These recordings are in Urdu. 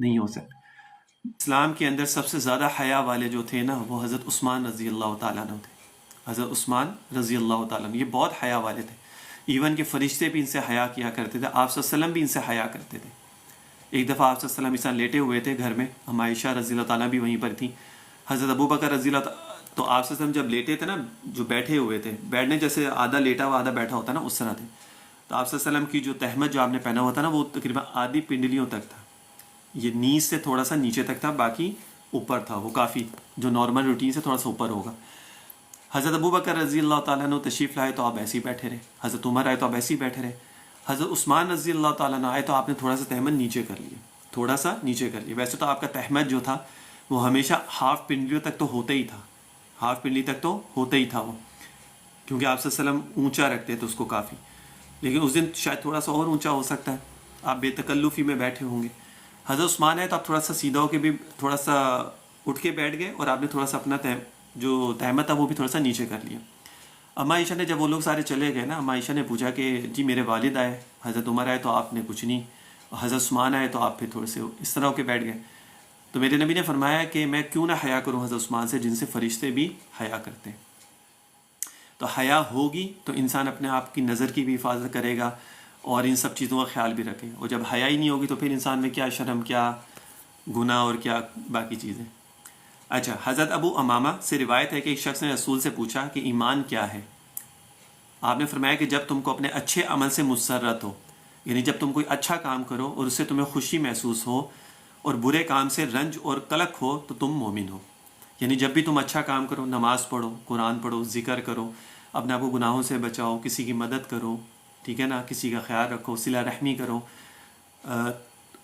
نہیں ہو سکتے۔ اسلام کے اندر سب سے زیادہ حیا والے جو تھے نا وہ حضرت عثمان رضی اللہ تعالیٰ عنہ تھے۔ حضرت عثمان رضی اللہ تعالیٰ عنہ یہ بہت حیا والے تھے، ایون کہ فرشتے بھی ان سے حیا کیا کرتے تھے، آپ صلی اللہ علیہ وسلم بھی ان سے حیا کرتے تھے۔ ایک دفعہ آپ صلی اللہ علیہ وسلم اس طرح لیٹے ہوئے تھے گھر میں، ہم عائشہ رضی اللہ تعالیٰ بھی وہیں پر تھیں، حضرت ابو بکر رضی اللہ تعالیٰ، تو آپ صلی اللہ علیہ وسلم جب لیٹے تھے نا، جو بیٹھے ہوئے تھے، بیٹھنے جیسے آدھا لیٹا ہوا آدھا بیٹھا ہوتا نا اس طرح تھے، تو آپ صلی اللہ علیہ وسلم کی جو تہمت جو آپ نے پہنا ہوا تھا نا وہ تقریباً آدھی پنڈلیوں تک تھا، یہ نیز سے تھوڑا سا نیچے تک تھا، باقی اوپر تھا، وہ کافی جو نارمل روٹین سے تھوڑا سا اوپر ہوگا۔ حضرت ابو بکر رضی اللہ تعالیٰ عنہ تشریف لائے تو آپ ایسے ہی بیٹھے رہے، حضرت عمر آئے تو آپ ایسے ہی بیٹھے رہے، حضرت عثمان رضی اللہ تعالیٰ عنہ آئے تو آپ نے تھوڑا سا تہمت نیچے کر لیا، تھوڑا سا نیچے کر لیا۔ ویسے تو آپ کا تہمت جو تھا وہ ہمیشہ ہاف پنڈلیوں تک تو ہوتا ہی تھا، ہاف پنڈلی تک تو ہوتا ہی تھا وہ، کیونکہ آپ صلی اللہ علیہ وسلم اونچا رکھتے تھے اس کو کافی، لیکن اس دن شاید تھوڑا سا اور اونچا ہو سکتا ہے، آپ بے تکلفی میں بیٹھے ہوں گے۔ حضرت عثمان ہے تو آپ تھوڑا سا سیدھا ہو کے بھی تھوڑا سا اٹھ کے بیٹھ گئے اور آپ نے تھوڑا سا اپنا جو تہمت تھا وہ بھی تھوڑا سا نیچے کر لیا۔ اما عائشہ نے جب وہ لوگ سارے چلے گئے نا، اما عائشہ نے پوچھا کہ جی میرے والد آئے، حضرت عمر آئے تو آپ نے کچھ نہیں، اور حضرت عثمان آئے تو آپ پھر تھوڑے سے اس طرح ہو کے بیٹھ گئے۔ تو میرے نبی نے فرمایا کہ میں کیوں نہ حیا کروں حضرت عثمان سے جن سے فرشتے بھی حیا کرتے ہیں۔ تو حیا ہوگی تو انسان اپنے آپ کی نظر کی بھی حفاظت کرے گا اور ان سب چیزوں کا خیال بھی رکھے گا، اور جب حیا ہی نہیں ہوگی تو پھر انسان میں کیا شرم، کیا گناہ اور کیا باقی چیزیں۔ اچھا، حضرت ابو امامہ سے روایت ہے کہ ایک شخص نے رسول سے پوچھا کہ ایمان کیا ہے؟ آپ نے فرمایا کہ جب تم کو اپنے اچھے عمل سے مسرت ہو، یعنی جب تم کوئی اچھا کام کرو اور اس سے تمہیں خوشی محسوس ہو، اور برے کام سے رنج اور قلق ہو تو تم مومن ہو۔ یعنی جب بھی تم اچھا کام کرو، نماز پڑھو، قرآن پڑھو، ذکر کرو، اپنے آپ کو گناہوں سے بچاؤ، کسی کی مدد کرو، ٹھیک ہے نا، کسی کا خیال رکھو، صلہ رحمی کرو،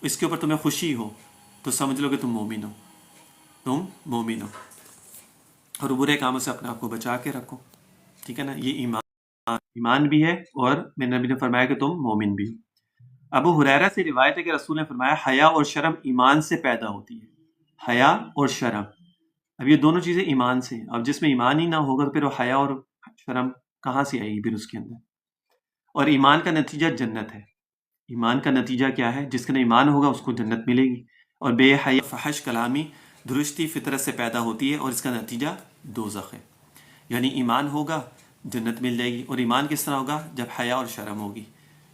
اس کے اوپر تمہیں خوشی ہو تو سمجھ لو کہ تم مومن ہو، تم مومن ہو، اور برے کاموں سے اپنے آپ کو بچا کے رکھو، ٹھیک ہے نا۔ یہ ایمان بھی ہے، اور میرے نبی نے فرمایا کہ تم مومن بھی ہو۔ ابو ہریرہ سے روایت ہے کہ رسول نے فرمایا حیا اور شرم ایمان سے پیدا ہوتی ہے، حیا اور شرم، اب یہ دونوں چیزیں ایمان سے، اب جس میں ایمان ہی نہ ہوگا تو پھر وہ حیا اور شرم کہاں سے آئے گی پھر اس کے اندر۔ اور ایمان کا نتیجہ جنت ہے، ایمان کا نتیجہ کیا ہے؟ جس کا ایمان ہوگا اس کو جنت ملے گی، اور بے حیا فحش کلامی درستی فطرت سے پیدا ہوتی ہے اور اس کا نتیجہ دوزخ ہے۔ یعنی ایمان ہوگا جنت مل جائے گی، اور ایمان کس طرح ہوگا؟ جب حیا اور شرم ہوگی،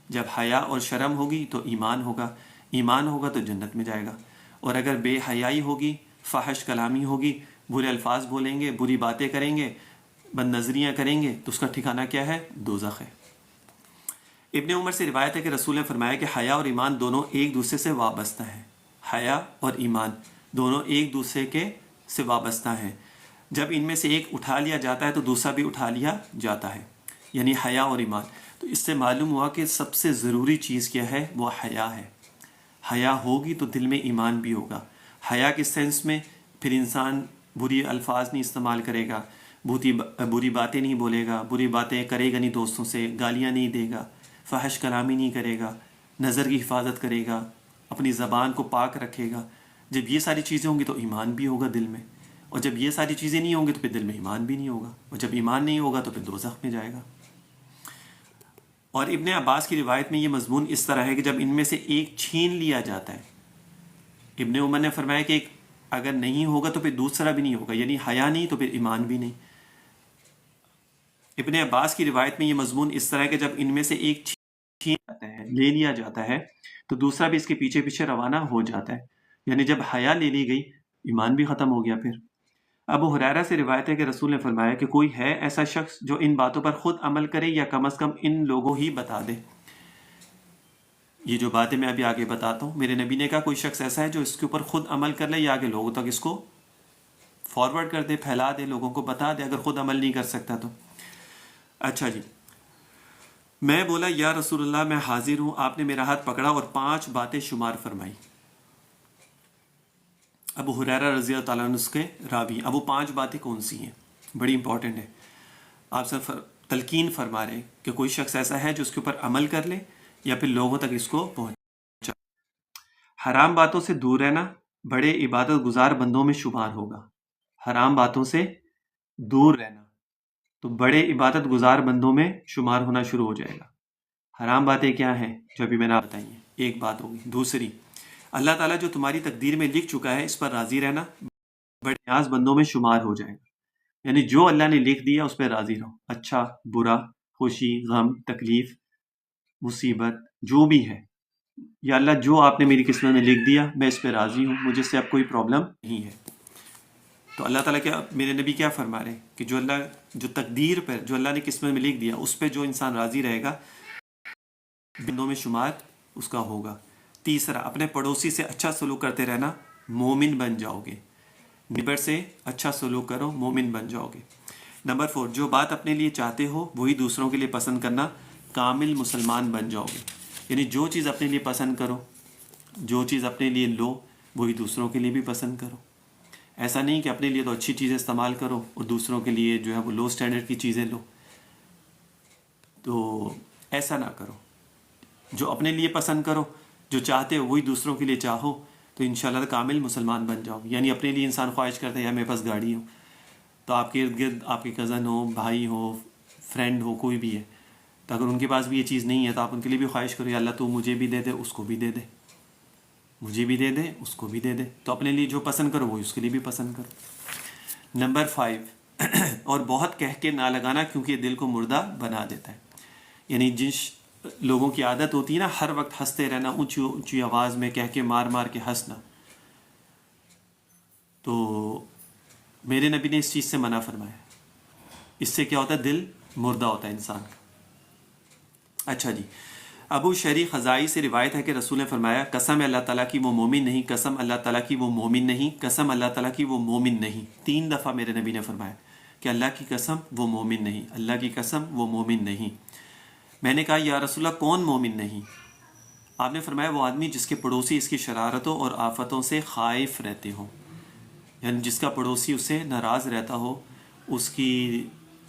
جب حیا اور شرم ہوگی تو ایمان ہوگا، ایمان ہوگا تو جنت میں جائے گا، اور اگر بے حیائی ہوگی، فحش کلامی ہوگی، برے الفاظ بولیں گے، بری باتیں کریں گے، بد نظریاں کریں گے، تو اس کا ٹھکانہ کیا ہے؟ دوزخ ہے۔ ابن عمر سے روایت ہے کہ رسول نے فرمایا کہ حیا اور ایمان دونوں ایک دوسرے سے وابستہ ہیں، حیا اور ایمان دونوں ایک دوسرے کے سے وابستہ ہیں، جب ان میں سے ایک اٹھا لیا جاتا ہے تو دوسرا بھی اٹھا لیا جاتا ہے، یعنی حیا اور ایمان۔ تو اس سے معلوم ہوا کہ سب سے ضروری چیز کیا ہے؟ وہ حیا ہے۔ حیا ہوگی تو دل میں ایمان بھی ہوگا۔ حیا کے سینس میں پھر انسان بری الفاظ نہیں استعمال کرے گا، بری باتیں نہیں بولے گا، بری باتیں کرے گا نہیں دوستوں سے، گالیاں نہیں دے گا، فحش کلامی نہیں کرے گا، نظر کی حفاظت کرے گا، اپنی زبان کو پاک رکھے گا۔ جب یہ ساری چیزیں ہوں گی تو ایمان بھی ہوگا دل میں، اور جب یہ ساری چیزیں نہیں ہوں گی تو پھر دل میں ایمان بھی نہیں ہوگا، اور جب ایمان نہیں ہوگا تو پھر دوزخ میں جائے گا۔ اور ابن عباس کی روایت میں یہ مضمون اس طرح ہے کہ جب ان میں سے ایک چھین لیا جاتا ہے، ابن عمر نے فرمایا کہ اگر نہیں ہوگا تو پھر دوسرا بھی نہیں ہوگا، یعنی حیا نہیں تو پھر ایمان بھی نہیں۔ ابن عباس کی روایت میں یہ مضمون اس طرح ہے کہ جب ان میں سے ایک چھین جاتا ہے، لے لیا جاتا ہے، تو دوسرا بھی اس کے پیچھے پیچھے روانہ ہو جاتا ہے، یعنی جب حیا لے لی گئی ایمان بھی ختم ہو گیا۔ پھر ابو ہریرہ سے روایت ہے کہ رسول نے فرمایا کہ کوئی ہے ایسا شخص جو ان باتوں پر خود عمل کرے یا کم از کم ان لوگوں ہی بتا دے۔ یہ جو باتیں میں ابھی آگے بتاتا ہوں، میرے نبی نے کہا کوئی شخص ایسا ہے جو اس کے اوپر خود عمل کر لے یا آگے لوگوں تک اس کو فارورڈ کر دے، پھیلا دے، لوگوں کو بتا دے، اگر خود عمل نہیں کر سکتا تو۔ اچھا جی، میں بولا یا رسول اللہ میں حاضر ہوں، آپ نے میرا ہاتھ پکڑا اور 5 باتیں شمار فرمائی۔ ابو ہریرہ رضی اللہ تعالیٰ عنہ اس کے راوی۔ اب وہ 5 باتیں کون سی ہیں؟ بڑی امپورٹنٹ ہے۔ آپ سے تلقین فرما رہے ہیں کہ کوئی شخص ایسا ہے جو اس کے اوپر عمل کر لے یا پھر لوگوں تک اس کو پہنچا۔ حرام باتوں سے دور رہنا بڑے عبادت گزار بندوں میں شمار ہوگا۔ حرام باتوں سے دور رہنا تو بڑے عبادت گزار بندوں میں شمار ہونا شروع ہو جائے گا۔ حرام باتیں کیا ہیں جو ابھی میں نے بتائی ہیں، ایک بات ہوگی۔ دوسری، اللہ تعالیٰ جو تمہاری تقدیر میں لکھ چکا ہے اس پر راضی رہنا بڑے نیاز بندوں میں شمار ہو جائے گا، یعنی جو اللہ نے لکھ دیا اس پہ راضی رہو، اچھا برا، خوشی غم تکلیف مصیبت جو بھی ہے، یا اللہ جو آپ نے میری قسمت میں لکھ دیا میں اس پہ راضی ہوں، مجھے اس سے اب کوئی پرابلم نہیں ہے۔ تو اللہ تعالیٰ کیا، میرے نبی کیا فرما رہے ہیں کہ جو تقدیر پر جو اللہ نے قسمت میں لکھ دیا اس پہ جو انسان راضی رہے گا بندوں میں شمار اس کا ہوگا۔ تیسرا، اپنے پڑوسی سے اچھا سلوک کرتے رہنا، مومن بن جاؤ گے۔ نیبر سے اچھا سلوک کرو، مومن بن جاؤ گے۔ نمبر 4، جو بات اپنے لیے چاہتے ہو وہی دوسروں کے لیے پسند کرنا، کامل مسلمان بن جاؤ گے۔ یعنی جو چیز اپنے لیے پسند کرو، جو چیز اپنے لیے لو وہی دوسروں کے لیے بھی پسند کرو۔ ایسا نہیں کہ اپنے لیے تو اچھی چیزیں استعمال کرو اور دوسروں کے لیے جو ہے وہ لو سٹینڈرڈ کی چیزیں لو، تو ایسا نہ کرو۔ جو اپنے لیے پسند کرو، جو چاہتے ہو وہی دوسروں کے لیے چاہو، تو انشاءاللہ کامل مسلمان بن جاؤ۔ یعنی اپنے لیے انسان خواہش کرتا ہے یا میرے پاس گاڑی ہو، تو آپ کے ارد گرد آپ کے کزن ہو، بھائی ہو، فرینڈ ہو، کوئی بھی ہے، تو اگر ان کے پاس بھی یہ چیز نہیں ہے تو آپ ان کے لیے بھی خواہش کرو یا اللہ تو مجھے بھی دے دے، اس کو بھی دے دے، مجھے بھی دے دے، اس کو بھی دے دے۔ تو اپنے لیے جو پسند کرو وہی اس کے لیے بھی پسند کرو۔ نمبر 5، اور بہت کہہ کے نہ لگانا کیونکہ یہ دل کو مردہ بنا دیتا ہے۔ یعنی جن لوگوں کی عادت ہوتی ہے نا ہر وقت ہنستے رہنا، اونچی اونچی آواز میں کہہ کے مار مار کے ہنسنا، تو میرے نبی نے اس چیز سے منع فرمایا۔ اس سے کیا ہوتا ہے؟ دل مردہ ہوتا ہے انسان کا۔ اچھا جی، ابو شریح خزائی سے روایت ہے کہ رسول نے فرمایا، قسم اللہ تعالیٰ کی وہ مومن نہیں، قسم اللہ تعالیٰ کی وہ مومن نہیں، قسم اللہ تعالیٰ کی وہ مومن نہیں۔ 3 دفعہ میرے نبی نے فرمایا کہ اللہ کی قسم وہ مومن نہیں، اللہ کی قسم وہ مومن نہیں۔ میں نے کہا یا رسول اللہ کون مومن نہیں؟ آپ نے فرمایا وہ آدمی جس کے پڑوسی اس کی شرارتوں اور آفتوں سے خائف رہتے ہوں، یعنی جس کا پڑوسی اس سے ناراض رہتا ہو، اس کی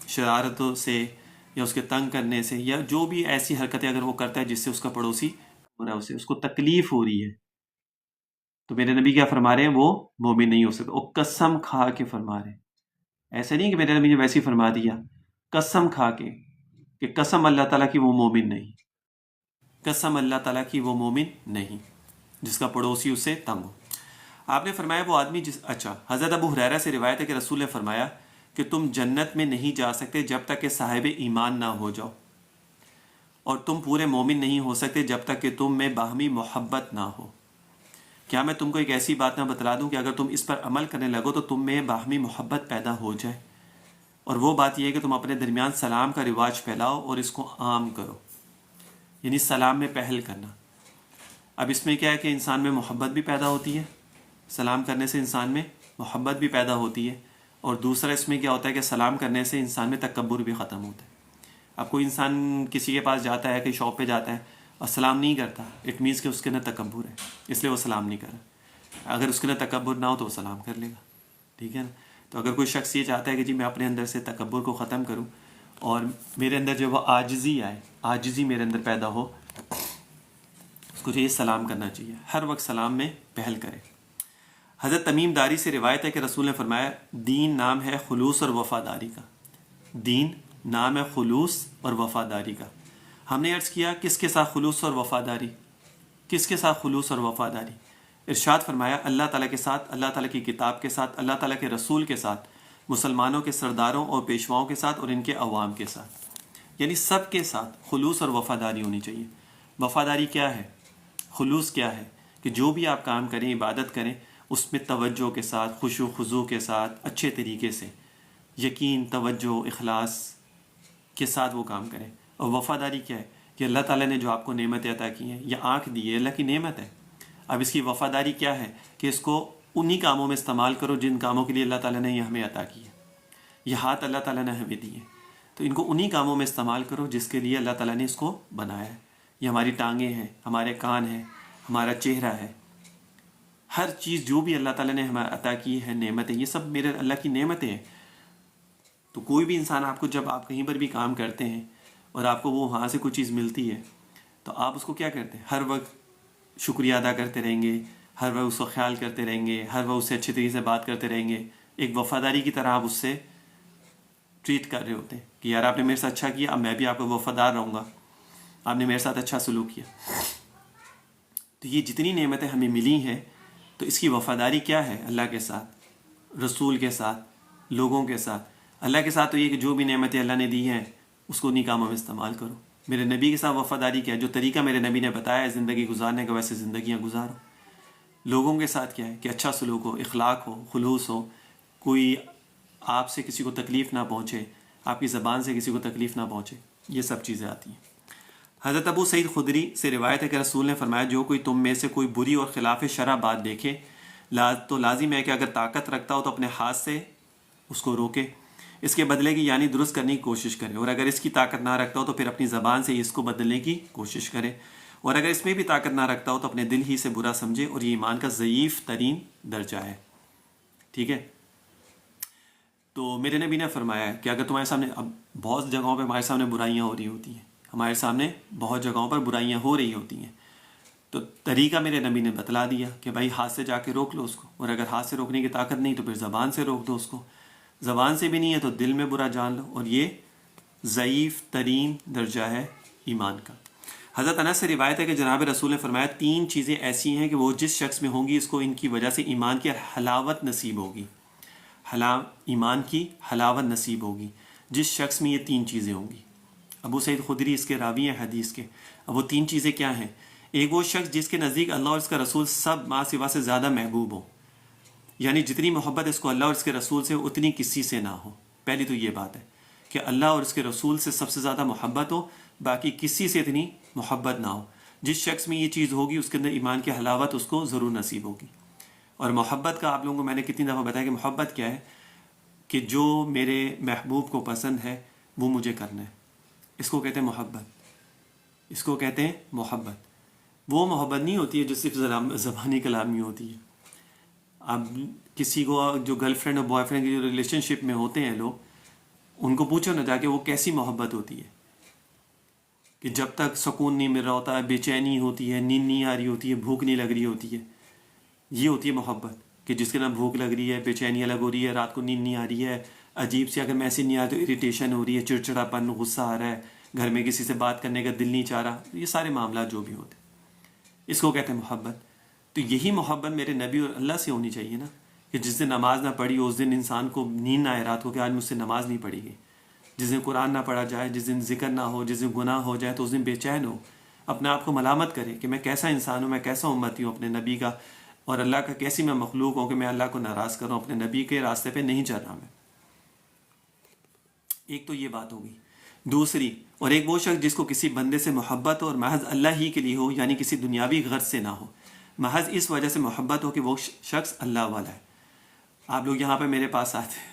شرارتوں سے یا اس کے تنگ کرنے سے یا جو بھی ایسی حرکتیں اگر وہ کرتا ہے جس سے اس کا پڑوسی ہو رہا ہے، اسے اس کو تکلیف ہو رہی ہے، تو میرے نبی کیا فرما رہے ہیں؟ وہ مومن نہیں ہو سکتا۔ وہ قسم کھا کے فرما رہے ہیں، ایسا نہیں کہ میرے نبی نے ویسے ہی فرما دیا، قسم کھا کے کہ قسم اللہ تعالیٰ کی وہ مومن نہیں، قسم اللہ تعالیٰ کی وہ مومن نہیں جس کا پڑوسی اس سے تنگ ہو۔ آپ نے فرمایا وہ آدمی اچھا، حضرت ابو ہریرہ سے روایت ہے کہ رسول نے فرمایا کہ تم جنت میں نہیں جا سکتے جب تک کہ صاحب ایمان نہ ہو جاؤ، اور تم پورے مومن نہیں ہو سکتے جب تک کہ تم میں باہمی محبت نہ ہو۔ کیا میں تم کو ایک ایسی بات نہ بتلا دوں کہ اگر تم اس پر عمل کرنے لگو تو تم میں باہمی محبت پیدا ہو جائے؟ اور وہ بات یہ ہے کہ تم اپنے درمیان سلام کا رواج پھیلاؤ اور اس کو عام کرو، یعنی سلام میں پہل کرنا۔ اب اس میں کیا ہے کہ انسان میں محبت بھی پیدا ہوتی ہے، سلام کرنے سے انسان میں محبت بھی پیدا ہوتی ہے، اور دوسرا اس میں کیا ہوتا ہے کہ سلام کرنے سے انسان میں تکبر بھی ختم ہوتا ہے۔ اب کوئی انسان کسی کے پاس جاتا ہے، کہیں شاپ پہ جاتا ہے اور سلام نہیں کرتا، اٹ مینس کہ اس کے اندر تکبر ہے، اس لیے وہ سلام نہیں کر رہا۔ اگر اس کے اندر تکبر نہ ہو تو وہ سلام کر لے گا، ٹھیک ہے نا؟ تو اگر کوئی شخص یہ چاہتا ہے کہ جی میں اپنے اندر سے تکبر کو ختم کروں اور میرے اندر جو وہ عاجزی آئے، عاجزی میرے اندر پیدا ہو، اس کو چاہیے سلام کرنا چاہیے، ہر وقت سلام میں پہل کرے۔ حضرت تمیم داری سے روایت ہے کہ رسول نے فرمایا دین نام ہے خلوص اور وفاداری کا، دین نام ہے خلوص اور وفاداری کا۔ ہم نے عرض کیا کس کے ساتھ خلوص اور وفاداری؟ کس کے ساتھ خلوص اور وفاداری؟ ارشاد فرمایا اللہ تعالیٰ کے ساتھ، اللہ تعالیٰ کی کتاب کے ساتھ، اللہ تعالیٰ کے رسول کے ساتھ، مسلمانوں کے سرداروں اور پیشواؤں کے ساتھ اور ان کے عوام کے ساتھ، یعنی سب کے ساتھ خلوص اور وفاداری ہونی چاہیے۔ وفاداری کیا ہے؟ خلوص کیا ہے؟ کہ جو بھی آپ کام کریں، عبادت کریں، اس میں توجہ کے ساتھ، خشوع و خضوع کے ساتھ، اچھے طریقے سے، یقین، توجہ، اخلاص کے ساتھ وہ کام کریں۔ اور وفاداری کیا ہے؟ کہ اللہ تعالیٰ نے جو آپ کو نعمتیں عطا کی ہیں، یہ آنکھ دی ہے، اللہ کی نعمت ہے۔ اب اس کی وفاداری کیا ہے؟ کہ اس کو انہی کاموں میں استعمال کرو جن کاموں کے لیے اللہ تعالیٰ نے یہ ہمیں عطا کی ہے۔ یہ ہاتھ اللہ تعالیٰ نے ہمیں دیے، تو ان کو انہی کاموں میں استعمال کرو جس کے لیے اللہ تعالیٰ نے اس کو بنایا ہے۔ یہ ہماری ٹانگیں ہیں، ہمارے کان ہیں، ہمارا چہرہ ہے، ہر چیز جو بھی اللہ تعالیٰ نے ہمیں عطا کی ہے، نعمتیں، یہ سب میرے اللہ کی نعمتیں ہیں۔ تو کوئی بھی انسان آپ کو جب آپ کہیں پر بھی کام کرتے ہیں اور آپ کو وہ وہاں سے کوئی چیز ملتی ہے تو آپ اس کو کیا کرتے ہیں؟ ہر وقت شکریہ ادا کرتے رہیں گے، ہر وقت اس کو خیال کرتے رہیں گے، ہر وقت اس سے اچھے طریقے سے بات کرتے رہیں گے، ایک وفاداری کی طرح آپ اس سے ٹریٹ کر رہے ہوتے ہیں کہ یار آپ نے میرے سے اچھا کیا، اب میں بھی آپ کو وفادار رہوں گا۔ آپ نے میرے ساتھ اچھا سلوک کیا. تو یہ جتنی نعمتیں ہمیں ملی ہیں تو اس کی وفاداری کیا ہے اللہ کے ساتھ، رسول کے ساتھ، لوگوں کے ساتھ. اللہ کے ساتھ تو یہ کہ جو بھی نعمتیں اللہ نے دی ہیں اس کو انہیں کاموں میں استعمال کرو. میرے نبی کے ساتھ وفاداری کیا ہے، جو طریقہ میرے نبی نے بتایا ہے زندگی گزارنے کا ویسے زندگیاں گزارو. لوگوں کے ساتھ کیا ہے کہ اچھا سلوک ہو، اخلاق ہو، خلوص ہو، کوئی آپ سے کسی کو تکلیف نہ پہنچے، آپ کی زبان سے کسی کو تکلیف نہ پہنچے، یہ سب چیزیں آتی ہیں. حضرت ابو سعید خدری سے روایت ہے کہ رسول نے فرمایا جو کوئی تم میں سے کوئی بری اور خلاف شرع بات دیکھے تو لازم ہے کہ اگر طاقت رکھتا ہو تو اپنے ہاتھ سے اس کو روکے، اس کے بدلے کی یعنی درست کرنے کی کوشش کرے، اور اگر اس کی طاقت نہ رکھتا ہو تو پھر اپنی زبان سے اس کو بدلنے کی کوشش کرے، اور اگر اس میں بھی طاقت نہ رکھتا ہو تو اپنے دل ہی سے برا سمجھے، اور یہ ایمان کا ضعیف ترین درجہ ہے. ٹھیک ہے. تو میرے نبی نے فرمایا ہے کہ اگر تمہارے سامنے، اب بہت جگہوں پہ ہمارے سامنے برائیاں ہو رہی ہوتی ہیں، ہمارے سامنے بہت جگہوں پر برائیاں ہو رہی ہوتی ہیں، تو طریقہ میرے نبی نے بتلا دیا کہ بھائی ہاتھ سے جا کے روک لو اس کو، اور اگر ہاتھ سے روکنے کی طاقت نہیں تو پھر زبان سے روک دو اس کو، زبان سے بھی نہیں ہے تو دل میں برا جان لو، اور یہ ضعیف ترین درجہ ہے ایمان کا. حضرت انس سے روایت ہے کہ جناب رسول نے فرمایا 3 چیزیں ایسی ہیں کہ وہ جس شخص میں ہوں گی اس کو ان کی وجہ سے ایمان کی حلاوت نصیب ہوگی. ایمان کی حلاوت نصیب ہوگی جس شخص میں یہ 3 چیزیں ہوں گی. ابو سعید خدری اس کے راوی ہیں حدیث کے. اب وہ 3 چیزیں کیا ہیں؟ ایک وہ شخص جس کے نزدیک اللہ اور اس کا رسول سب ماں سوا سے زیادہ محبوب ہو، یعنی جتنی محبت اس کو اللہ اور اس کے رسول سے اتنی کسی سے نہ ہو. پہلی تو یہ بات ہے کہ اللہ اور اس کے رسول سے سب سے زیادہ محبت ہو، باقی کسی سے اتنی محبت نہ ہو. جس شخص میں یہ چیز ہوگی اس کے اندر ایمان کی حلاوت اس کو ضرور نصیب ہوگی. اور محبت کا آپ لوگوں کو میں نے کتنی دفعہ بتایا کہ محبت کیا ہے، کہ جو میرے محبوب کو پسند ہے وہ مجھے کرنا ہے، اس کو کہتے ہیں محبت. اس کو کہتے ہیں محبت. وہ محبت نہیں ہوتی ہے جو صرف زبانی کلامی ہوتی ہے. اب کسی کو جو گرل فرینڈ اور بوائے فرینڈ کی جو ریلیشن شپ میں ہوتے ہیں لوگ، ان کو پوچھو نہ جا کے وہ کیسی محبت ہوتی ہے، کہ جب تک سکون نہیں مل رہا ہوتا ہے، بے چینی ہوتی ہے، نیند نہیں آ رہی ہوتی ہے، بھوک نہیں لگ رہی ہوتی ہے. یہ ہوتی ہے محبت، کہ جس کے نام بھوک لگ رہی ہے، بے چینی الگ ہو رہی ہے، رات کو نیند نہیں آ رہی ہے، عجیب سی اگر میسیج نہیں آ تو اریٹیشن ہو رہی ہے، چڑچڑاپن، غصہ آ رہا ہے، گھر میں کسی سے بات کرنے کا دل نہیں چاہ رہا. یہ سارے معاملات جو بھی ہوتے ہیں اس کو کہتے ہیں محبت. تو یہی محبت میرے نبی اور اللہ سے ہونی چاہیے نا، کہ جس دن نماز نہ پڑھی اس دن انسان کو نیند نہ آئے رات کو کہ آج مجھ سے نماز نہیں پڑھی گئی. جس دن قرآن نہ پڑھا جائے، جس دن ذکر نہ ہو، جس دن گناہ ہو جائے تو اس دن بے چین ہو، اپنے آپ کو ملامت کرے کہ میں کیسا انسان ہوں، میں کیسا امتی ہوں اپنے نبی کا اور اللہ کا، کیسی میں مخلوق ہوں کہ میں اللہ کو ناراض کروں، اپنے نبی کے راستے پہ نہیں چل رہا میں. ایک تو یہ بات ہوگی. دوسری، اور ایک وہ شخص جس کو کسی بندے سے محبت ہو اور محض اللہ ہی کے لیے ہو، یعنی کسی دنیاوی غرض سے نہ ہو، محض اس وجہ سے محبت ہو کہ وہ شخص اللہ والا ہے. آپ لوگ یہاں پہ میرے پاس آتے ہیں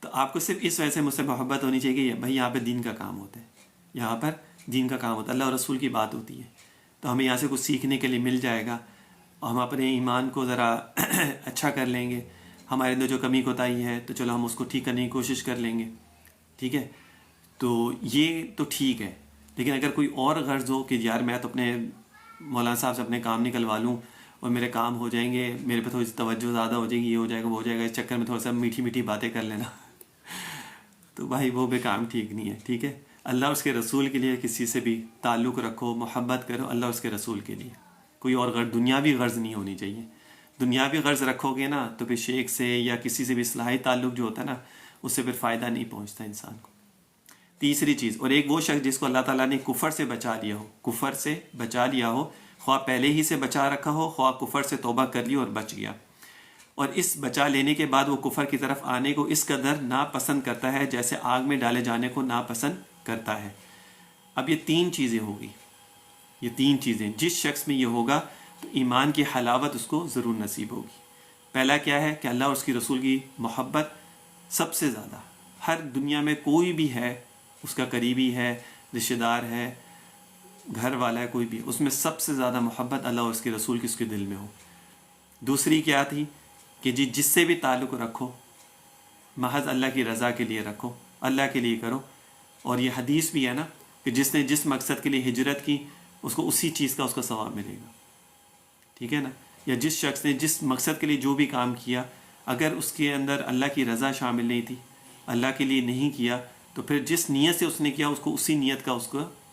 تو آپ کو صرف اس وجہ سے مجھ سے محبت ہونی چاہیے کہ بھائی یہاں پہ دین کا کام ہوتا ہے، یہاں پر دین کا کام ہوتا ہے، اللہ اور رسول کی بات ہوتی ہے، تو ہمیں یہاں سے کچھ سیکھنے کے لیے مل جائے گا، اور ہم اپنے ایمان کو ذرا اچھا کر لیں گے. ہمارے اندر جو کمی کوتاہی ہے تو چلو ہم اس کو ٹھیک کرنے کی کوشش کر لیں گے. ٹھیک ہے. تو یہ تو ٹھیک ہے، لیکن اگر کوئی اور غرض ہو کہ یار میں تو اپنے مولانا صاحب سے اپنے کام نکلوا لوں اور میرے کام ہو جائیں گے، میرے پہ تھوڑی سی توجہ زیادہ ہو جائے گی، یہ ہو جائے گا، وہ ہو جائے گا، اس چکر میں تھوڑا سا میٹھی میٹھی باتیں کر لینا تو بھائی وہ بھی کام ٹھیک نہیں ہے. ٹھیک ہے. اللہ اور اس کے رسول کے لیے کسی سے بھی تعلق رکھو، محبت کرو اللہ اور اس کے رسول کے لیے. کوئی اور غرض، دنیاوی غرض نہیں ہونی چاہیے. دنیاوی غرض رکھو گے نا تو پھر شیخ سے یا کسی سے بھی اصلاحی تعلق جو ہوتا ہے نا، اس سے پھر فائدہ نہیں پہنچتا انسان کو. تیسری چیز، اور ایک وہ شخص جس کو اللہ تعالیٰ نے کفر سے بچا لیا ہو، کفر سے بچا لیا ہو، خواہ پہلے ہی سے بچا رکھا ہو، خواہ کفر سے توبہ کر لی اور بچ گیا، اور اس بچا لینے کے بعد وہ کفر کی طرف آنے کو اس قدر ناپسند کرتا ہے جیسے آگ میں ڈالے جانے کو ناپسند کرتا ہے. اب یہ 3 چیزیں ہوگی، یہ 3 چیزیں جس شخص میں یہ ہوگا تو ایمان کی حلاوت اس کو ضرور نصیب ہوگی. پہلا کیا ہے کہ اللہ اور اس کی رسول کی محبت سب سے زیادہ، ہر دنیا میں کوئی بھی ہے، اس کا قریبی ہے، رشتہ دار ہے، گھر والا ہے، کوئی بھی، اس میں سب سے زیادہ محبت اللہ اور اس کے رسول کی اس کے دل میں ہو. دوسری کیا تھی کہ جس سے بھی تعلق رکھو محض اللہ کی رضا کے لیے رکھو، اللہ کے لیے کرو. اور یہ حدیث بھی ہے نا کہ جس نے جس مقصد کے لیے ہجرت کی اس کو اسی چیز کا اس کا ثواب ملے گا. ٹھیک ہے نا. یا جس شخص نے جس مقصد کے لیے جو بھی کام کیا، اگر اس کے اندر اللہ کی رضا شامل نہیں تھی، اللہ کے لیے نہیں کیا، تو پھر جس نیت سے اس نے کیا اس کو اسی نیت کا اس کو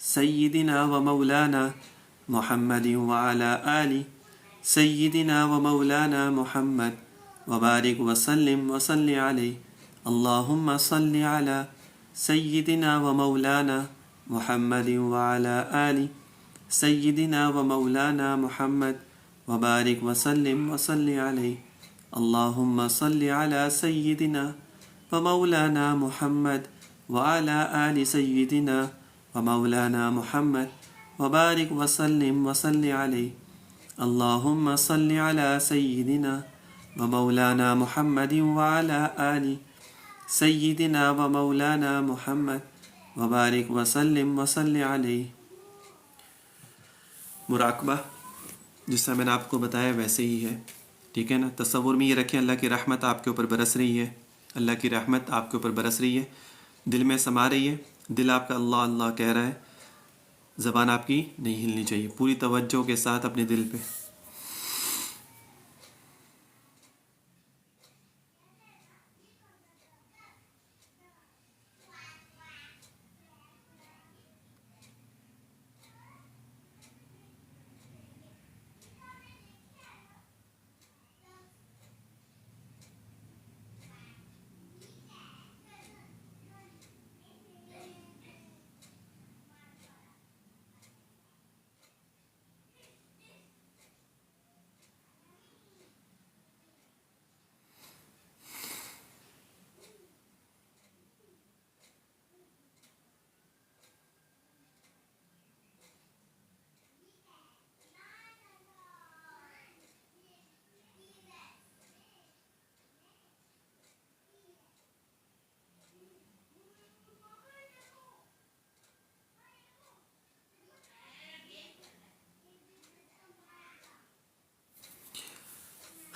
سيدنا ومولانا محمد وعلى آل سيدنا ومولانا محمد وبارك وسلم وصل عليه اللهم صل على سيدنا ومولانا محمد وعلى آل سيدنا ومولانا محمد وبارك وسلم وصل عليه اللهم صل على سيدنا ومولانا محمد وعلى آل سيدنا ومولانا محمد وبارك وسلم وصل عليه اللهم صل على سيدنا ومولانا محمد وعلى آل سيدنا ومولانا محمد وبارك وسلم وصل عليه. مراقبہ جس طرح میں نے آپ کو بتایا ویسے ہی ہے، ٹھیک ہے نا. تصور میں یہ رکھیں اللہ کی رحمت آپ کے اوپر برس رہی ہے، اللہ کی رحمت آپ کے اوپر برس رہی ہے، دل میں سما رہی ہے، دل آپ کا اللہ اللہ کہہ رہا ہے، زبان آپ کی نہیں ہلنی چاہیے، پوری توجہ کے ساتھ اپنے دل پہ.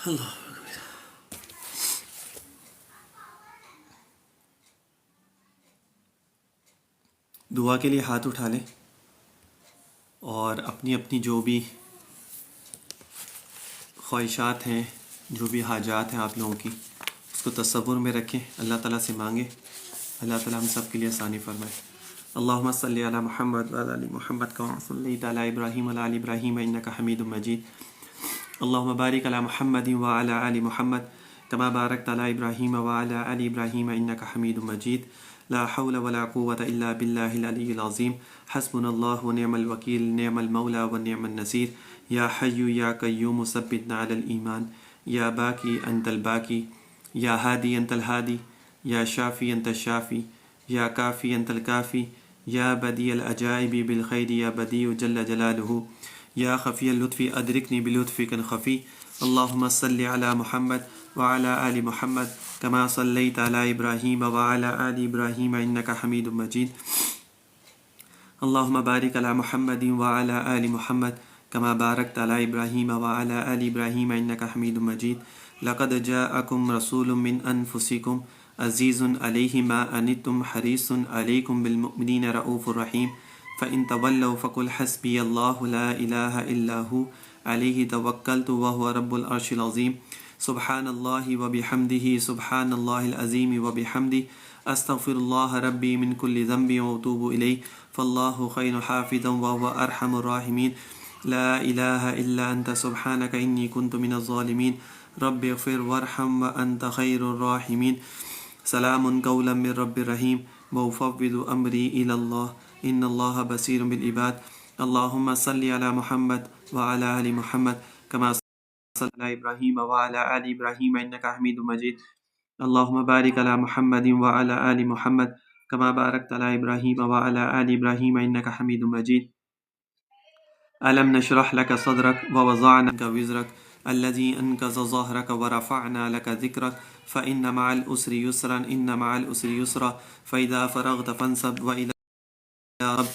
اللہ دعا کے لیے ہاتھ اٹھا لیں اور اپنی اپنی جو بھی خواہشات ہیں، جو بھی حاجات ہیں آپ لوگوں کی، اس کو تصور میں رکھیں، اللہ تعالیٰ سے مانگیں، اللہ تعالیٰ ہم سب کے لیے آسانی فرمائے. اللہم صلی علی محمد وعلی آل محمد کما صلیت علی ابراہیم وعلی آل ابراہیم انک حمید مجید. اللہم بارک علی محمد وعلی آل محمد کما بارکت علی ابراہیم وعلی آل ابراہیم انک حمید مجید. لا حول ولا قوة الا باللہ العلی العظیم. حسبنا اللہ ونعم الوکیل نعم المولا ونعم النصیر. یا حی یا قیوم ثبتنا علی الایمان. یا باقی انت الباقی. یا ہادی انت الہادی. یا شافی انت الشافی. یا کافی انت الکافی. یا بدیع العجائب بالخیر یا بدیع جل جلالہ. یا خفی اللطف ادرکنی بلطفک الخفی. اللہم صلی علی محمد وعلی آل محمد کما صلیت علی ابراہیم وعلی آل ابراہیم انک حمید مجید. اللہم بارک علی محمد وعلی آل محمد کما بارکت علی ابراہیم وعلی آل ابراہیم انک حمید مجید. لقد جاءکم رسول من انفسکم عزیز علیہ ما عنتم حریص علیکم بالمؤمنین رؤوف الرحیم. فإن تولوا فقل حسبی اللہ لا الہ الا ہو علیہ توکلت وہو رب العرش العظیم. سبحان اللہ وبحمدہ سبحان اللہ العظیم وبحمدہ استغفر اللہ ربی من کل ذنب واتوب الیہ فاللہ خیر حافظا وہو ارحم الراحمین. لا الہ الا انت سبحانک انی کنت من الظالمین. رب اغفر وارحم وانت خیر الراحمین. سلام قولا من رب رحیم وافوض امری الی اللہ ان اللہ بصیر بالعباد. اللہم صلی علی محمد وعلی آل محمد کما صلی علی ابراہیم وعلی آل ابراہیم انک حمید مجید. اللہم بارک علی محمد وعلی آل محمد کما بارکت علی ابراہیم وعلی آل ابراہیم انک حمید مجید. ألم نشرح لك صدرك ووضعنا عنك وزرك الذي أنقض ظهرك ورفعنا لك ذكرك فإن مع العسر يسرا إن مع العسر يسرا فإذا فرغت فانصب وإلى رب.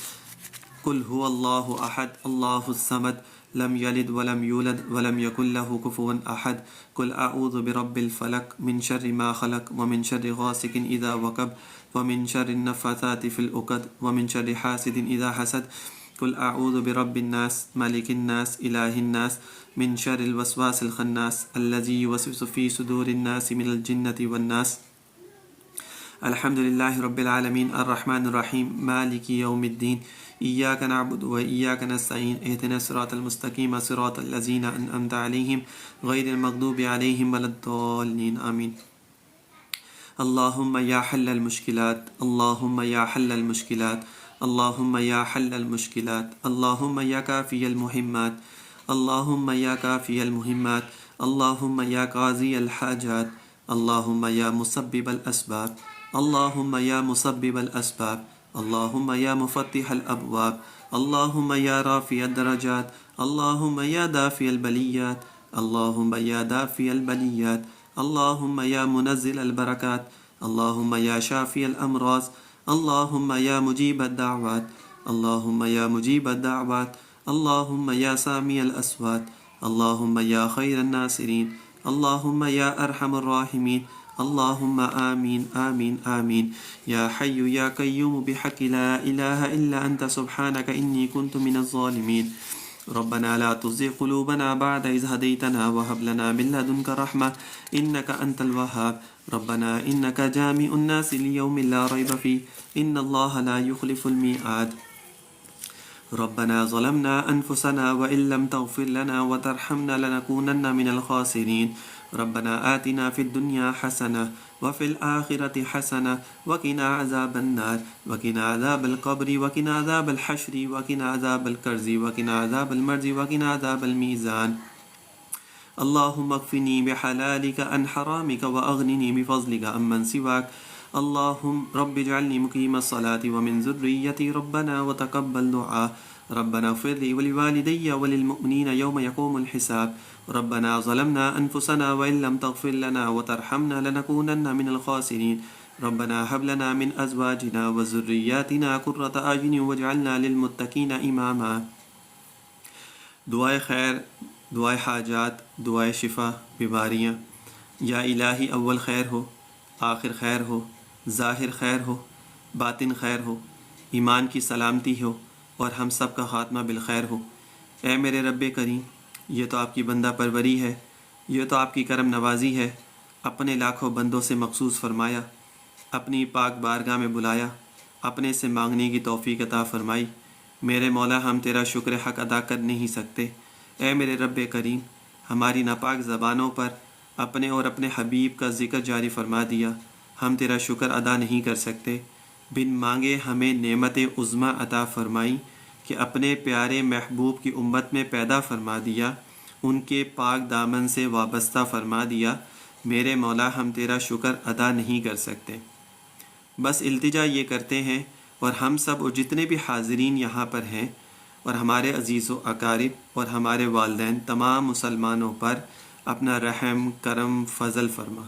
قل هو الله أحد الله الصمد لم يلد ولم يولد ولم يكن له كفوا أحد. قل أعوذ برب الفلق من شر ما خلق ومن شر غاسق إذا وقب ومن شر النفاثات في العقد ومن شر حاسد إذا حسد. قل أعوذ برب الناس ملك الناس إله الناس من شر الوسواس الخناس الذي يوسوس في صدور الناس من الجنة والناس. الحمدللہ رب العالمین الرحمن الرحیم مالک یوم الدین ایاک نعبد و ایاک نستعین اہدنا الصراط المستقیم صراط الذین انعمت علیہم غیر المغضوب علیہم ولا الضالین آمین۔ اللہم یا حل المشکلات، اللہم یا حل المشکلات، اللہم یا حل المشکلات، اللہم یا کافی المہمات، اللہم یا کافی المہمات، اللہم یا قاضی الحاجات، اللہم یا مسبب الاسباب، اللہم یا مسبب الاسباب، اللہم یا مفتح الابواب، اللہم یا رافع الدرجات، اللہم یا دافع البلیات، اللہم یا دافع البلیات، اللہم یا منزل البرکات، اللہم یا شافی الامراض، اللہم یا مجیب الدعوات، اللہم یا مجیب الدعوات، اللہم یا سامی الاصوات، اللہم یا خیر الناصرین، اللہم یا ارحم الراحمین، اللہم آمین آمین آمین۔ یا حی یا قیوم بحق لا الہ الا انت سبحانک انی کنت من الظالمین۔ ربنا لا تزغ قلوبنا بعد إذ هديتنا وهب لنا من لدنك رحمة إنك أنت الوهاب۔ ربنا إنك جامع الناس ليوم لا ريب فيه إن الله لا يخلف الميعاد۔ ربنا ظلمنا أنفسنا وإن لم تغفر لنا وترحمنا لنكونن من الخاسرين۔ ربنا آتنا في الدنيا حسنة وفي الآخرة حسنة وقنا عذاب النار وقنا عذاب القبر وقنا عذاب الحشر وقنا عذاب الكرز وقنا عذاب المرز وقنا عذاب الميزان۔ اللهم اكفني بحلالك عن حرامك وأغنني بفضلك عمن سواك۔ اللهم رب اجعلني مقيم الصلاة ومن ذريتي ربنا وتقبل دعاء۔ ربنا اغفر لي ولوالدي وللمؤمنين يوم يقوم الحساب۔ ربنا ظلمنا أنفسنا وإن لم تغفر لنا وترحمنا لنكونن من الخاسرين۔ ربنا هب لنا من أزواجنا وذرياتنا قرة أعين واجعلنا للمتقين إماما۔ دعائے خیر، دعائے حاجات، دعائے شفا، بیماریاں۔ یا الہی اول خیر ہو، آخر خیر ہو، ظاہر خیر ہو، باطن خیر ہو، ایمان کی سلامتی ہو اور ہم سب کا خاتمہ بالخیر ہو۔ اے میرے رب کریم، یہ تو آپ کی بندہ پروری ہے، یہ تو آپ کی کرم نوازی ہے۔ اپنے لاکھوں بندوں سے مخصوص فرمایا، اپنی پاک بارگاہ میں بلایا، اپنے سے مانگنے کی توفیق عطا فرمائی۔ میرے مولا، ہم تیرا شکر حق ادا کر نہیں سکتے۔ اے میرے رب کریم، ہماری ناپاک زبانوں پر اپنے اور اپنے حبیب کا ذکر جاری فرما دیا، ہم تیرا شکر ادا نہیں کر سکتے۔ بن مانگے ہمیں نعمت عظمیٰ عطا فرمائی کہ اپنے پیارے محبوب کی امت میں پیدا فرما دیا، ان کے پاک دامن سے وابستہ فرما دیا۔ میرے مولا، ہم تیرا شکر ادا نہیں کر سکتے، بس التجا یہ کرتے ہیں، اور ہم سب اور جتنے بھی حاضرین یہاں پر ہیں اور ہمارے عزیز و اقارب اور ہمارے والدین تمام مسلمانوں پر اپنا رحم کرم فضل فرما۔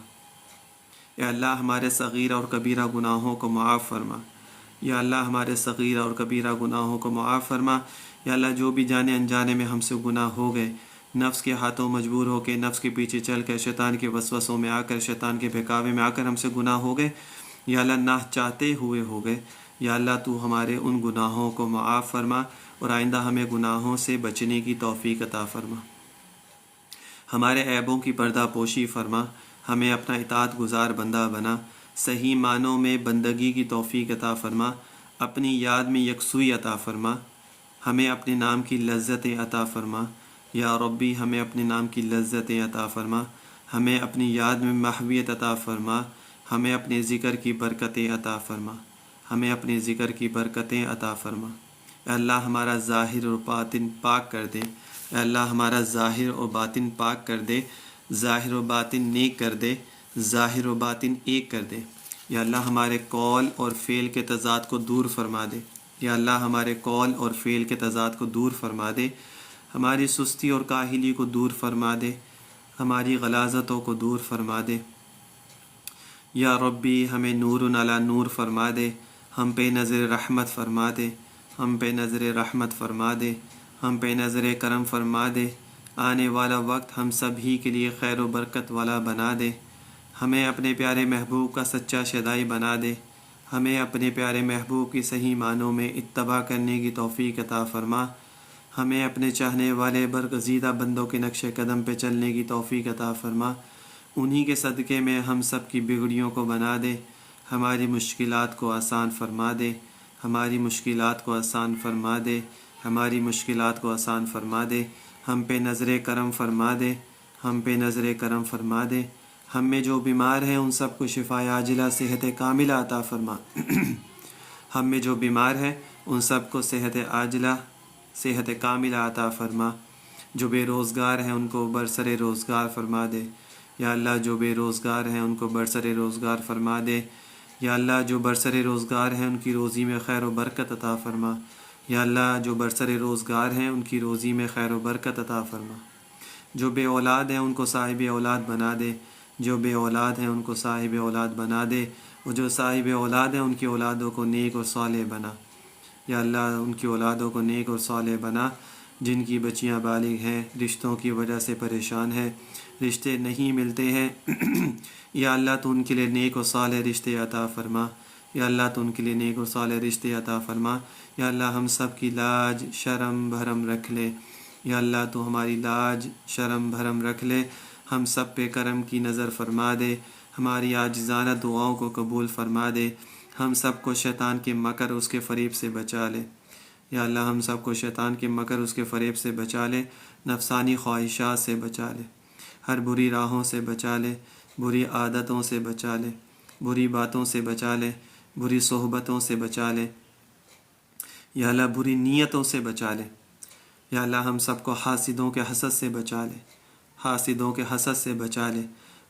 یا اللہ، ہمارے صغیرہ اور کبیرہ گناہوں کو معاف فرما۔ یا اللہ، ہمارے صغیرہ اور کبیرہ گناہوں کو معاف فرما۔ یا اللہ، جو بھی جانے انجانے میں ہم سے گناہ ہو گئے، نفس کے ہاتھوں مجبور ہو کے، نفس کے پیچھے چل کر، شیطان کے وسوسوں میں آ کر، شیطان کے بہکاوے میں آ کر ہم سے گناہ ہو گئے، یا اللہ نہ چاہتے ہوئے ہو گئے، یا اللہ تو ہمارے ان گناہوں کو معاف فرما اور آئندہ ہمیں گناہوں سے بچنے کی توفیق عطا فرما۔ ہمارے عیبوں کی پردہ پوشی فرما، ہمیں اپنا اطاعت گزار بندہ بنا، صحیح معنوں میں بندگی کی توفیق عطا فرما، اپنی یاد میں یکسوئی عطا فرما، ہمیں اپنے نام کی لذتیں عطا فرما۔ یا ربی، ہمیں اپنے نام کی لذتیں عطا فرما، ہمیں اپنی یاد میں محویت عطا فرما، ہمیں اپنے ذکر کی برکتیں عطا فرما، ہمیں اپنے ذکر کی برکتیں عطا فرما۔ اے اللہ، ہمارا ظاہر اور باطن پاک کر دے۔ اے اللہ، ہمارا ظاہر اور باطن پاک کر دے، ظاہر و باطن نیک کر دے، ظاہر و باطن ایک کر دے۔ یا اللہ، ہمارے قول اور فعل کے تضاد کو دور فرما دے۔ یا اللہ، ہمارے قول اور فعل کے تضاد کو دور فرما دے، ہماری سستی اور کاہلی کو دور فرما دے، ہماری غلاظتوں کو دور فرما دے۔ یا ربی، ہمیں نور علی نور فرما دے، ہم پہ نظر رحمت فرما دے، ہم پہ نظر رحمت فرما دے، ہم پہ نظر کرم فرما دے۔ آنے والا وقت ہم سبھی کے لیے خیر و برکت والا بنا دے، ہمیں اپنے پیارے محبوب کا سچا شیدائی بنا دے، ہمیں اپنے پیارے محبوب کی صحیح معنوں میں اتباع کرنے کی توفیق عطا فرما، ہمیں اپنے چاہنے والے برگزیدہ بندوں کے نقش قدم پہ چلنے کی توفیق عطا فرما، انہی کے صدقے میں ہم سب کی بگڑیوں کو بنا دے، ہماری مشکلات کو آسان فرما دے، ہماری مشکلات کو آسان فرما دے، ہماری مشکلات کو آسان فرما دے، ہم پہ نظر کرم فرما دے، ہم پہ نظر کرم فرما دے، ہم میں جو بیمار ہیں ان سب کو شفا عاجلہ صحت کاملہ عطا فرما ہم میں جو بیمار ہیں ان سب کو صحت عاجلہ صحت کاملہ عطا فرما، جو بے روزگار ہیں ان کو برسر روزگار فرما دے، یا اللہ جو بے روزگار ہیں ان کو برسر روزگار فرما دے، یا اللہ جو برسر روزگار ہیں ان کی روزی میں خیر و برکت عطا فرما، یا اللہ جو برسر روزگار ہیں ان کی روزی میں خیر و برکت عطا فرما، جو بے اولاد ہیں ان کو صاحب اولاد بنا دے، جو بے اولاد ہیں ان کو صاحب اولاد بنا دے، اور جو صاحب اولاد ہیں ان کی اولادوں کو نیک اور صالح بنا، یا اللہ ان کی اولادوں کو نیک اور صالح بنا، جن کی بچیاں بالغ ہیں، رشتوں کی وجہ سے پریشان ہیں، رشتے نہیں ملتے ہیں یا اللہ تو ان کے لیے نیک و صالح رشتے عطا فرما، یا اللہ تو ان کے لیے نیک و صالح رشتے عطا فرما، یا اللہ ہم سب کی لاج شرم بھرم رکھ لے، یا اللہ تو ہماری لاج شرم بھرم رکھ لے، ہم سب پہ کرم کی نظر فرما دے، ہماری عاجزانہ دعاؤں کو قبول فرما دے، ہم سب کو شیطان کے مکر اس کے فریب سے بچا لے، یا اللہ ہم سب کو شیطان کے مکر اس کے فریب سے بچا لے، نفسانی خواہشات سے بچا لے، ہر بری راہوں سے بچا لے، بری عادتوں سے بچا لے، بری باتوں سے بچا لے، بری صحبتوں سے بچا لے، یا اللہ بری نیتوں سے بچا لے، یا اللہ ہم سب کو حاسدوں کے حسد سے بچا لے، حاسدوں کے حسد سے بچا لے،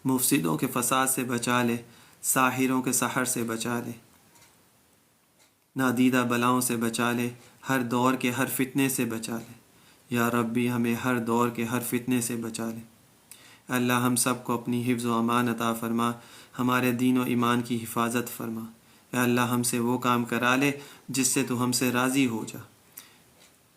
مفسدوں کے فساد سے بچا لے، ساحروں کے سحر سے بچا لے، نادیدہ بلاؤں سے بچا لے، ہر دور کے ہر فتنے سے بچا لے، یا ربی ہمیں ہر دور کے ہر فتنے سے بچا لے، اللہ ہم سب کو اپنی حفظ و امان عطا فرما، ہمارے دین و ایمان کی حفاظت فرما، یا اللہ ہم سے وہ کام کرا لے جس سے تو ہم سے راضی ہو جا،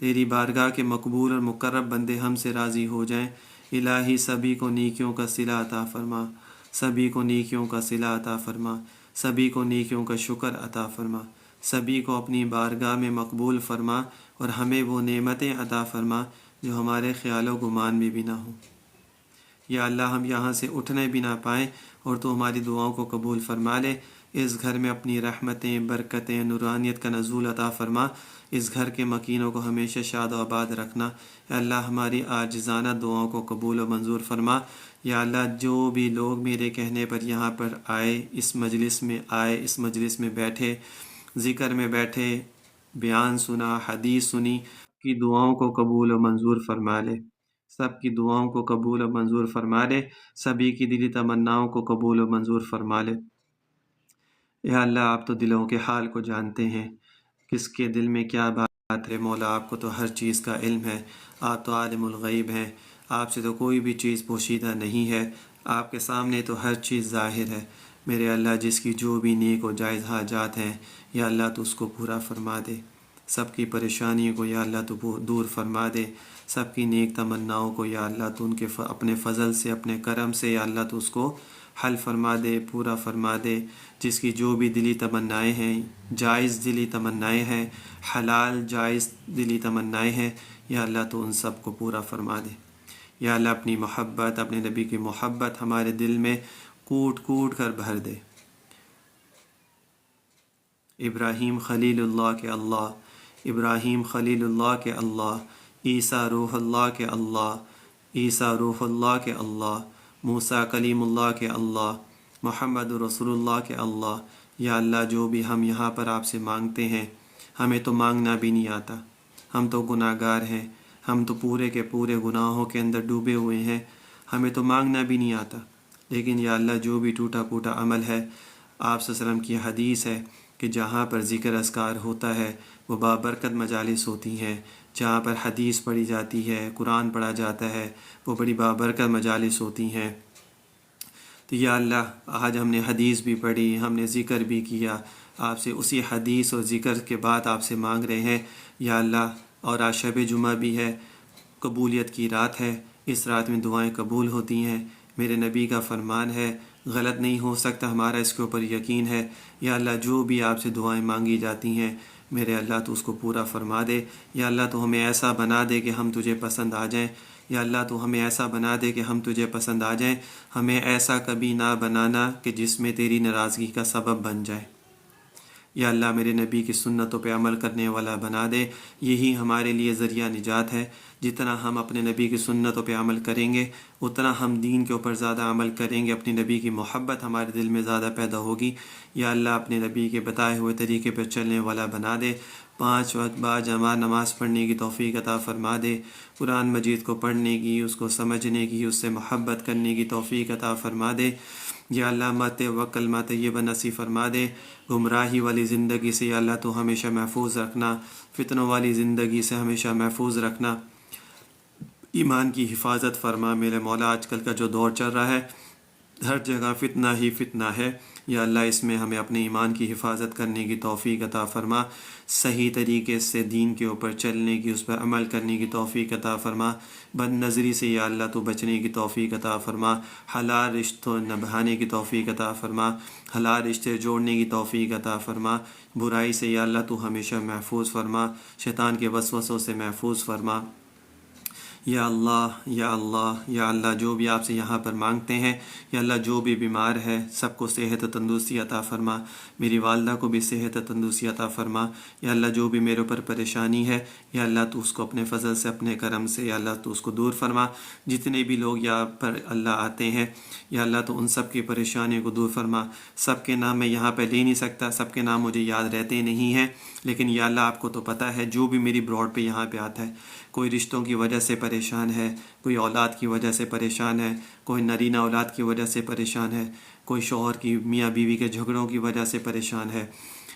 تیری بارگاہ کے مقبول اور مقرب بندے ہم سے راضی ہو جائیں، الہی سبھی کو نیکیوں کا صلہ عطا فرما، سبھی کو نیکیوں کا صلہ عطا فرما، سبھی کو نیکیوں کا شکر عطا فرما، سبھی کو اپنی بارگاہ میں مقبول فرما، اور ہمیں وہ نعمتیں عطا فرما جو ہمارے خیال و گمان میں بھی نہ ہوں، یا اللہ ہم یہاں سے اٹھنے بھی نہ پائیں اور تو ہماری دعاؤں کو قبول فرما لے، اس گھر میں اپنی رحمتیں برکتیں نورانیت کا نزول عطا فرما، اس گھر کے مکینوں کو ہمیشہ شاد و آباد رکھنا، یا اللہ ہماری عاجزانہ دعاؤں کو قبول و منظور فرما، یا اللہ جو بھی لوگ میرے کہنے پر یہاں پر آئے، اس مجلس میں آئے، اس مجلس میں بیٹھے، ذکر میں بیٹھے، بیان سنا، حدیث سنی، کی دعاؤں کو قبول و منظور فرما لے، سب کی دعاؤں کو قبول و منظور فرما لے، سبھی کی دلی تمناؤں کو قبول و منظور فرما لے، یا اللہ آپ تو دلوں کے حال کو جانتے ہیں، کس کے دل میں کیا بات ہے، مولا آپ کو تو ہر چیز کا علم ہے، آپ تو عالم الغیب ہیں، آپ سے تو کوئی بھی چیز پوشیدہ نہیں ہے، آپ کے سامنے تو ہر چیز ظاہر ہے، میرے اللہ جس کی جو بھی نیک و جائز حاجات ہیں، یا اللہ تو اس کو پورا فرما دے، سب کی پریشانیوں کو یا اللہ تو دور فرما دے، سب کی نیک تمناؤں کو یا اللہ تو ان کے اپنے فضل سے اپنے کرم سے یا اللہ تو اس کو حل فرما دے، پورا فرما دے، جس کی جو بھی دلی تمنائیں ہیں، جائز دلی تمنائیں ہیں، حلال جائز دلی تمنائیں ہیں، یا اللہ تو ان سب کو پورا فرما دے، یا اللہ اپنی محبت، اپنے نبی کی محبت ہمارے دل میں کوٹ کوٹ کر بھر دے، ابراہیم خلیل اللہ کے اللہ، ابراہیم خلیل اللہ کے اللہ، عیسیٰ روح اللہ کے اللہ، عیسیٰ روح اللہ کے اللہ، موسیٰ کلیم اللہ کے اللہ، محمد رسول اللہ کے اللہ، یا اللہ جو بھی ہم یہاں پر آپ سے مانگتے ہیں، ہمیں تو مانگنا بھی نہیں آتا، ہم تو گناہ گار ہیں، ہم تو پورے کے پورے گناہوں کے اندر ڈوبے ہوئے ہیں، ہمیں تو مانگنا بھی نہیں آتا، لیکن یا اللہ جو بھی ٹوٹا پھوٹا عمل ہے، آپ صلی اللہ علیہ وسلم کی حدیث ہے کہ جہاں پر ذکر اذکار ہوتا ہے وہ بابرکت مجالس ہوتی ہیں، جہاں پر حدیث پڑھی جاتی ہے، قرآن پڑھا جاتا ہے، وہ بڑی بابرکت مجالس ہوتی ہیں، تو یا اللہ آج ہم نے حدیث بھی پڑھی، ہم نے ذکر بھی کیا، آپ سے اسی حدیث اور ذکر کے بعد آپ سے مانگ رہے ہیں، یا اللہ اور آج شب جمعہ بھی ہے، قبولیت کی رات ہے، اس رات میں دعائیں قبول ہوتی ہیں، میرے نبی کا فرمان ہے، غلط نہیں ہو سکتا، ہمارا اس کے اوپر یقین ہے، یا اللہ جو بھی آپ سے دعائیں مانگی جاتی ہیں میرے اللہ تو اس کو پورا فرما دے، یا اللہ تو ہمیں ایسا بنا دے کہ ہم تجھے پسند آ جائیں، یا اللہ تو ہمیں ایسا بنا دے کہ ہم تجھے پسند آ جائیں، ہمیں ایسا کبھی نہ بنانا کہ جس میں تیری ناراضگی کا سبب بن جائے۔ یا اللہ میرے نبی کی سنتوں پہ عمل کرنے والا بنا دے، یہی ہمارے لیے ذریعہ نجات ہے۔ جتنا ہم اپنے نبی کی سنتوں پہ عمل کریں گے اتنا ہم دین کے اوپر زیادہ عمل کریں گے، اپنے نبی کی محبت ہمارے دل میں زیادہ پیدا ہوگی۔ یا اللہ اپنے نبی کے بتائے ہوئے طریقے پہ چلنے والا بنا دے، 5 وقت باجماعت نماز پڑھنے کی توفیق عطا فرما دے، قرآن مجید کو پڑھنے کی، اس کو سمجھنے کی، اس سے محبت کرنے کی توفیق عطا فرما دے۔ یا اللہ مت و کلمہ طیبہ نصیب فرما دے۔ گمراہی والی زندگی سے یا اللہ تو ہمیشہ محفوظ رکھنا، فتنوں والی زندگی سے ہمیشہ محفوظ رکھنا، ایمان کی حفاظت فرما میرے مولا۔ آج کل کا جو دور چل رہا ہے ہر جگہ فتنہ ہی فتنہ ہے، یا اللہ اس میں ہمیں اپنے ایمان کی حفاظت کرنے کی توفیق عطا فرما، صحیح طریقے سے دین کے اوپر چلنے کی، اس پر عمل کرنے کی توفیق عطا فرما، بد نظری سے یا اللہ تو بچنے کی توفیق عطا فرما، حلال رشتوں نبھانے کی توفیق عطا فرما، حلال رشتے جوڑنے کی توفیق عطا فرما، برائی سے یا اللہ تو ہمیشہ محفوظ فرما، شیطان کے وسوسوں سے محفوظ فرما۔ یا اللہ یا اللہ یا اللہ جو بھی آپ سے یہاں پر مانگتے ہیں، یا اللہ جو بھی بیمار ہے سب کو صحت و تندرستی عطا فرما، میری والدہ کو بھی صحت و تندرستی عطا فرما۔ یا اللہ جو بھی میرے اوپر پریشانی ہے یا اللہ تو اس کو اپنے فضل سے، اپنے کرم سے یا اللہ تو اس کو دور فرما۔ جتنے بھی لوگ یہاں پر اللہ آتے ہیں یا اللہ تو ان سب کی پریشانیوں کو دور فرما۔ سب کے نام میں یہاں پہ لے نہیں سکتا، سب کے نام مجھے یاد رہتے نہیں ہیں، لیکن یا اللہ آپ کو تو پتہ ہے جو بھی میری براڈ پہ یہاں پہ آتا ہے، کوئی رشتوں کی وجہ سے پریشان ہے، کوئی اولاد کی وجہ سے پریشان ہے، کوئی نرینہ اولاد کی وجہ سے پریشان ہے، کوئی شوہر کی میاں بیوی کے جھگڑوں کی وجہ سے پریشان ہے،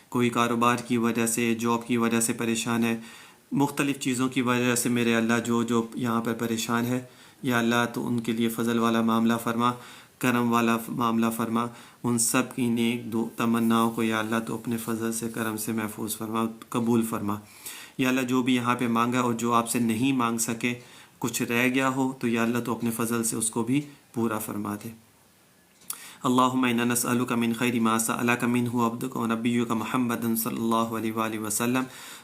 کوئی کاروبار کی وجہ سے، جاب کی وجہ سے پریشان ہے، مختلف چیزوں کی وجہ سے میرے اللہ جو یہاں پر پریشان ہے، یا اللہ تو ان کے لیے فضل والا معاملہ فرما، کرم والا معاملہ فرما، ان سب کی نیک تمناؤں کو یا اللہ تو اپنے فضل سے، کرم سے محفوظ فرما، قبول فرما۔ یا اللہ جو بھی یہاں پہ مانگا اور جو آپ سے نہیں مانگ سکے، کچھ رہ گیا ہو تو یا اللہ تو اپنے فضل سے اس کو بھی پورا فرما دے۔ اللہم انا نسألک من خیر ما سألک منہ عبدک و نبیک محمد صلی اللہ علیہ وآلہ وسلم،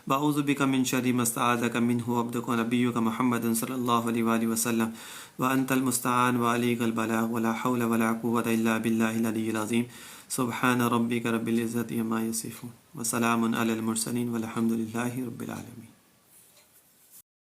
واعوذ بک من شر ما استعاذک منہ عبدک و نبیک محمد صلی اللہ علیہ وآلہ وسلم، وانت المستعان وعلیک البلاغ ولا حول ولا قوة الا باللہ العلی العظیم۔ سبحان ربک رب العزة عما یصفون وسلام علی المرسلین والحمد للہ رب العالمین۔